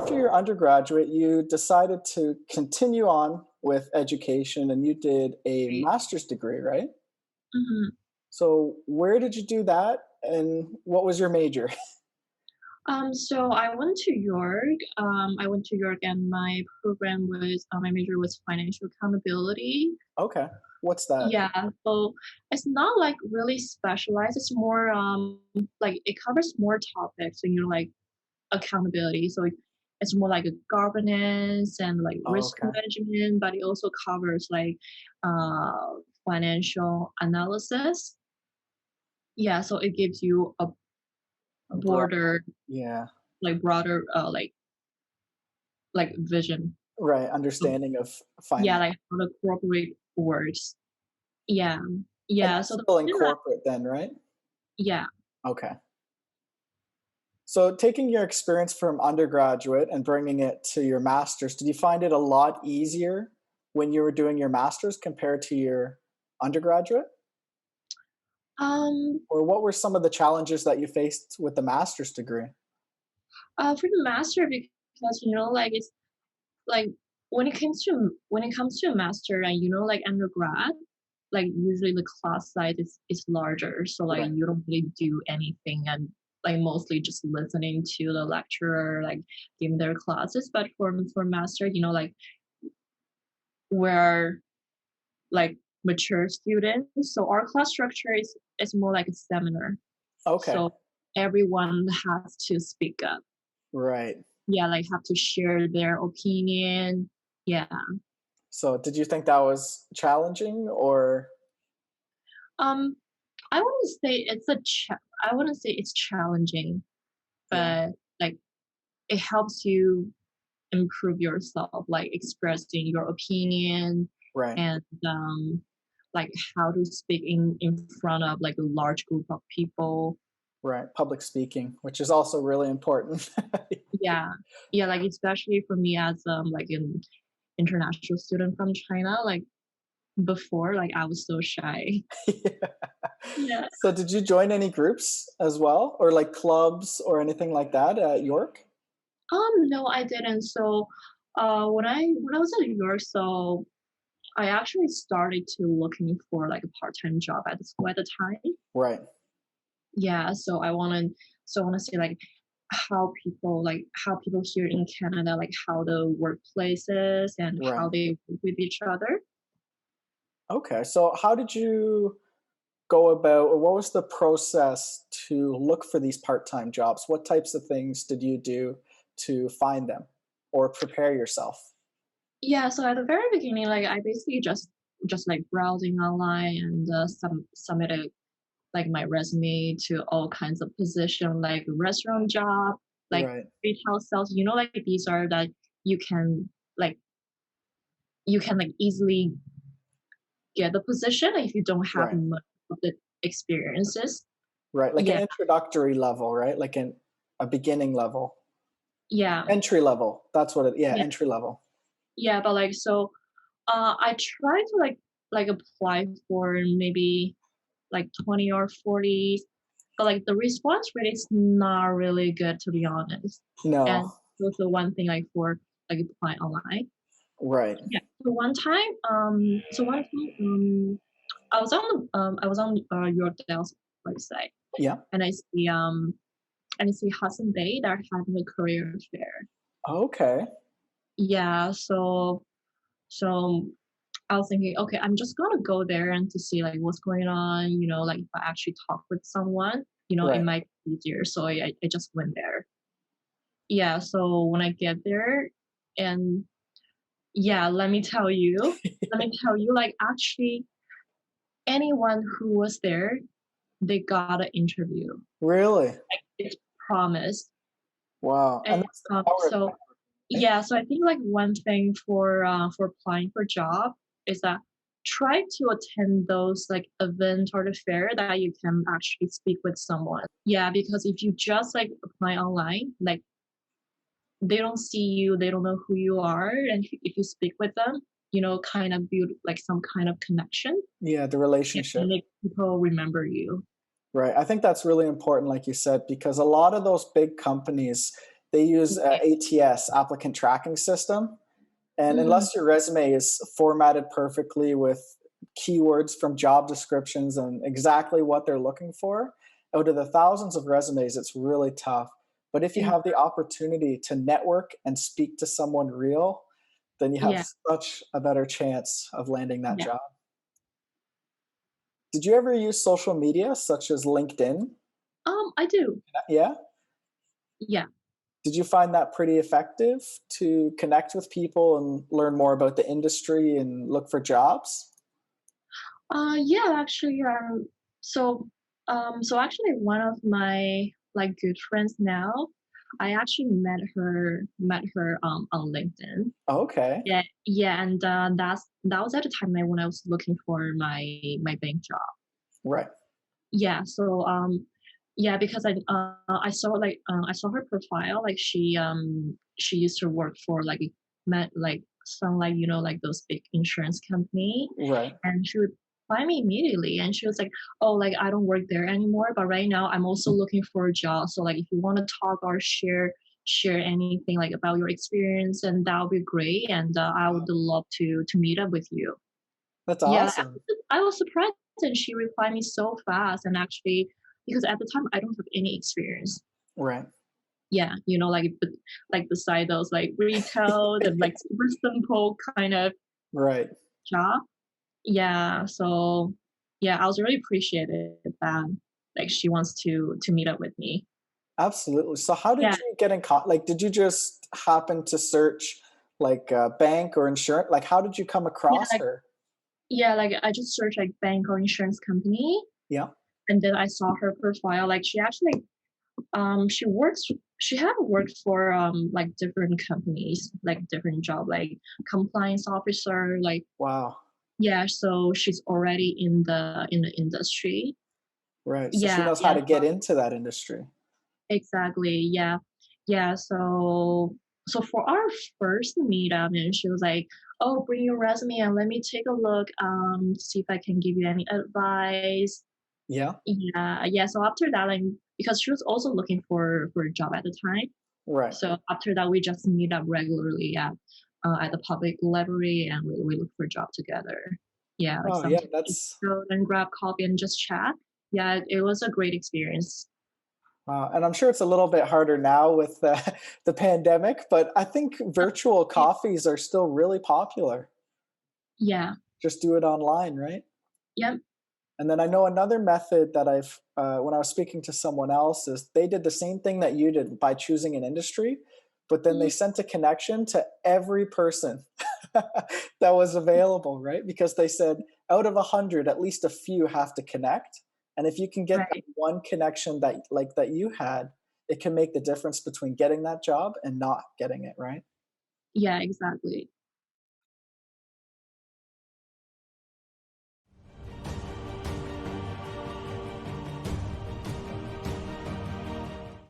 after your undergraduate, you decided to continue on with education and you did a Right. master's degree, right? Mhm. So where did you do that and what was your major? So I went to York. I went to York, and my major was financial accountability. Okay. What's that? Yeah, so it's not like really specialized. It's more like it covers more topics, and like accountability. So it's more like a governance and like risk Okay. management, but it also covers like uh financial analysis. Yeah, so it gives you a A broad, broader yeah. broader like vision. Right. of- Understanding of Yeah, finance. like how the corporate works. Yeah. And Yeah. that's So the still in reason that corporate then, right? yeah. Okay. So taking your experience from undergraduate and bringing it to your master's, did you find it a lot easier when you were doing your master's compared to your undergraduate? Um Or what were some of the challenges that you faced with the master's degree? for the master, because like it's like when it comes to a master, and like undergrad, like usually the class size is larger, so like Right. you don't really do anything, and like mostly just listening to the lecturer like giving their classes. But for master, like we're like mature students, so our class structure is more like a seminar. Okay. So everyone has to speak up. Right. Yeah, like have to share their opinion. Yeah. So did you think that was challenging or Um, I wouldn't say I wouldn't say it's challenging, yeah, but like it helps you improve yourself, like expressing your opinion, right. and like how to speak in front of like a large group of people. Right. Public speaking, which is also really important. Yeah. Yeah, like especially for me as like an international student from China, like before, like I was so shy. Yeah. Yeah. So did you join any groups as well or like clubs or anything like that at York? No, I didn't. So, when I was at New York, so I actually started to looking for like a part-time job at the school at the time. Right. Yeah, so I want to see like how people here in Canada, like how the workplace is and how Right. they work with each other. Okay. So how did you go about or what was the process to look for these part-time jobs? What types of things did you do to find them or prepare yourself? Yeah, so at the very beginning, like I basically just like browsing online and submitted like my resume to all kinds of position, like restaurant job, like Right. retail sales. Like these are that you can like you can like easily get the position if you don't have Right. much of the experiences. Right. Like an Yeah, introductory level, right? Like a beginning level. yeah, Entry level. That's what it, yeah, yeah, entry level. yeah. But like so, I try to like apply for maybe like 20 or 40, but like the response rate is not really good, to be honest. No. And also one thing like for like applying online. Right. Yeah. I was on your Dell's website, Yeah. and I see Hudson Bay they're having a career fair. Okay. Yeah, so I was thinking, okay, I'm just gonna go there and to see like what's going on. Like if I actually talk with someone, it Right. might be easier. So I just went there. Yeah. So when I get there, and yeah, let me tell you, like actually anyone who was there, they got an interview. Really? Like it's promised. Wow. And And that's the power of so networking, right? yeah, so I think like one thing for applying for job is that try to attend those like event or the fair that you can actually speak with someone. Yeah, because if you just like apply online, like they don't see you, they don't know who you are, and if you speak with them, kind of build like some kind of connection, Yeah, the it relationship. can make people remember you. Right. I think that's really important, like you said, because a lot of those big companies, they use Okay. ATS, applicant tracking system. And Mm, unless your resume is formatted perfectly with keywords from job descriptions and exactly what they're looking for, out of the thousands of resumes, it's really tough. But if you yeah, have the opportunity to network and speak to someone real, then you have yeah, such a better chance of landing that yeah. job. Did you ever use social media such as LinkedIn? I do. Yeah? Yeah. Did you find that pretty effective to connect with people and learn more about the industry and look for jobs? Yeah, actually, so actually one of my like good friends now, I actually met her on LinkedIn. Okay. Yeah, yeah, and that was at the time when I was looking for my bank job. Right. Yeah, so yeah, because I saw her profile, like she used to work for like met like some like like those big insurance company, Right. and she replied me immediately, and she was like, "Oh, like I don't work there anymore, but right now I'm also looking for a job. So like if you want to talk or share anything like about your experience, and that would be great, and I would love to meet up with you." That's Yeah, awesome. I was surprised and she replied me so fast and actually because at the time I don't have any experience. Right. Yeah, like beside those like retail and like super simple kind of Right. job. Yeah, so yeah, I was really appreciative that like she wants to meet up with me. Absolutely. So how Yeah, did you get in like, did you just happen to search like bank or insurance? Like, how did you come yeah, across like her? yeah, like I just searched like bank or insurance company Yeah. and then I saw her profile. Like she actually she had worked for like different companies, like different job, like compliance officer, like Wow. yeah, so she's already in the industry. Right. So she Yeah, knows how yeah, to get into that industry. exactly. Yeah. Yeah. So for our first meetup and she was like, "Oh, bring your resume and let me take a look, to see if I can give you any advice." Yeah. Yeah, yeah. So after that, like because she was also looking for a job at the time. Right. So after that, we just meet up regularly at the public library and we look for a job together. Yeah, like Oh, yeah. sometimes just That's go and grab coffee and just chat. Yeah, it was a great experience. and I'm sure it's a little bit harder now with the pandemic, but I think virtual Yep. coffees are still really popular. Yeah. Just do it online, right? Yep. And then I know another method that when I was speaking to someone else, is they did the same thing that you did by choosing an industry, but then they Mhm. sent a connection to every person that was available, right? Because they said out of 100, at least a few have to connect. And if you can get that Right. one connection that you had, it can make the difference between getting that job and not getting it, right? Yeah, exactly.